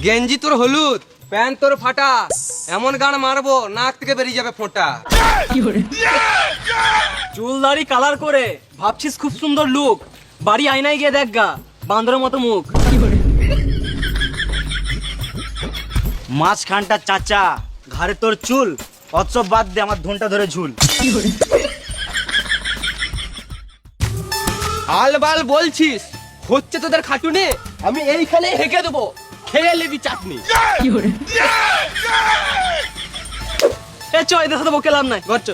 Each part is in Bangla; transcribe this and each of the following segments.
গেঞ্জি তোর হলুদ, প্যান্ট তোর ফাটা, এমন গান মারবো নাক থেকে বেরিয়ে যাবে ফোঁটা। চুল দাড়ি কালার করে ভাবছিস খুব সুন্দর লুক, বাড়ি আয়নায় গিয়ে দেখ গা বান্দরের মতো মুখ। মাঝখানটা চাচা, ঘাড়ে তোর চুল, অৎসব বাদ দে আমার ধনটা ধরে ঝুল। আলবাল বলছিস, হচ্ছে তোদের খাটুনে, আমি এইখানে হেঁকে দেবো, খেয়ে নিবি চাটনি। এ চ এদের সাথে বকেলাম নাই, ঘর চ।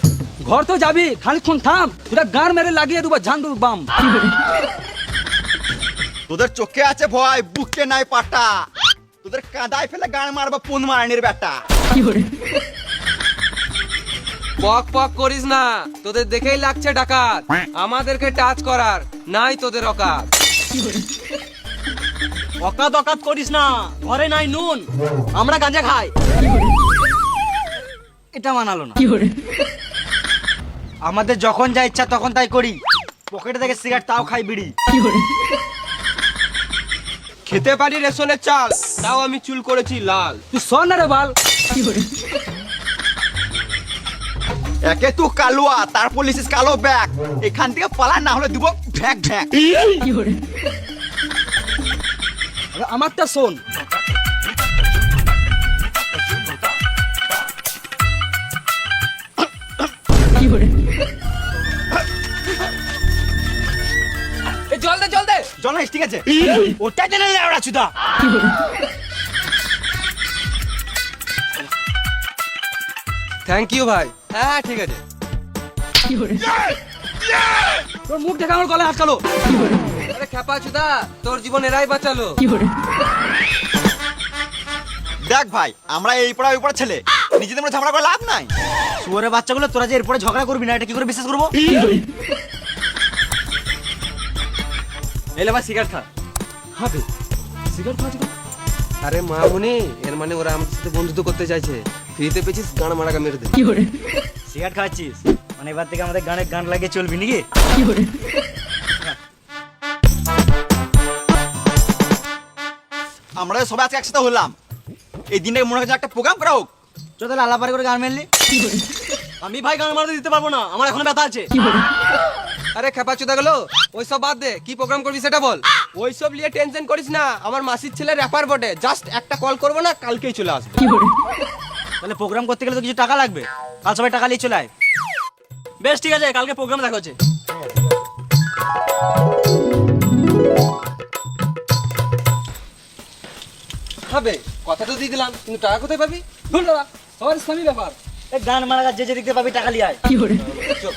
ঘর তো যাবি, খানিকক্ষণ থাম, তোরা গান মেরে লাগিয়ে দেবো ঝান্ডুর বাম। তোদের চোখে আছে ভয়, বুকে নাই পাটা, তোদের কাঁদায় ফেলে গান মারবা পুন মারানির বেটা। পক পক করিস না, তোদের দেখেই লাগছে ডাকাত, আমাদেরকে টাচ করার নাই তোদের অকাত। অকাত অকাত করিস না, ঘরে নাই নুন, আমরা গাঁজা খাই। এটা মানালো না। আমাদের যখন যা ইচ্ছা তখন তাই করি, পকেটে থেকে সিগারেট তাও খাই বিড়ি। খেতে পারি রেশনের চাল, তাও আমি চুল করেছি লাল। তুই শোন না রে বাল। একে তুই কালুয়া, তারপর লিসিস কালো ব্যাগ, এখান থেকে পালা না হলে দিব ভ্যাক ভ্যাক। আমারটা শোন। জল দে জল দে। জল না, ঠিক আছে, ওটা জেনে ওরা চুদা। থ্যাংক ইউ ভাই। হ্যাঁ ঠিক আছে। তোর মুখ দেখে আমার গলায় আটকালো। আরে খেপা চুদা, তোর জীবন এরাই বাঁচালো। দেখ ভাই, আমরা এই পড়া ওই পড়া ছেলে, নিজেদের মধ্যে ঝগড়া করে লাভ নাই। শুয়োরের বাচ্চাগুলো, তোরা যে এরপরে ঝগড়া করবি না, এটা কি করে বিশ্বাস করবো? এলে ভাই সিগারেট খা। হবে সিগারেট খাওয়া যাবে? আরে মামুনি, এর মানে ওরা আমাদের সাথে বন্ধুত্ব করতে চাইছে, ফ্রিতে পেয়েছিস গান মারাকা মেরে দে। সিগারেট খাচ্ছিস মানে এবার থেকে আমাদের গানে গান লাগিয়ে চলবি নাকি? আমরা সবাই আজকে একসাথে হলাম, এই দিনটাকে মনে হচ্ছে একটা প্রোগ্রাম করা হোক। চল তাহলে আলাপারি করে গান মেনলি। আমি ভাই গান মারতে দিতে পারবো না, আমার এখনো ব্যথা আছে। আরে খেপা চুদা গেলো, ওইসব বাদ দে, কি প্রোগ্রাম করবি সেটা বল। ওইসব নিয়ে টেনশন করিস না, আমার মাসির ছেলে র্যাপার বটে, জাস্ট একটা কল করবো না, কালকেই চলে আসবে। তাহলে প্রোগ্রাম করতে গেলে তো কিছু টাকা লাগবে, কাল সবাই টাকা নিয়ে চলে আয়। বেশ ঠিক আছে, কালকে প্রোগ্রাম দেখা হচ্ছে। হবে, কথা তো দিয়ে দিলাম, কিন্তু টাকা কোথায় পাবি? ভুল দাদা, সবার ইসলামী ব্যাপার। গান মারা যে যে দিতে পাবি টাকা নিয়ে আয়। চল।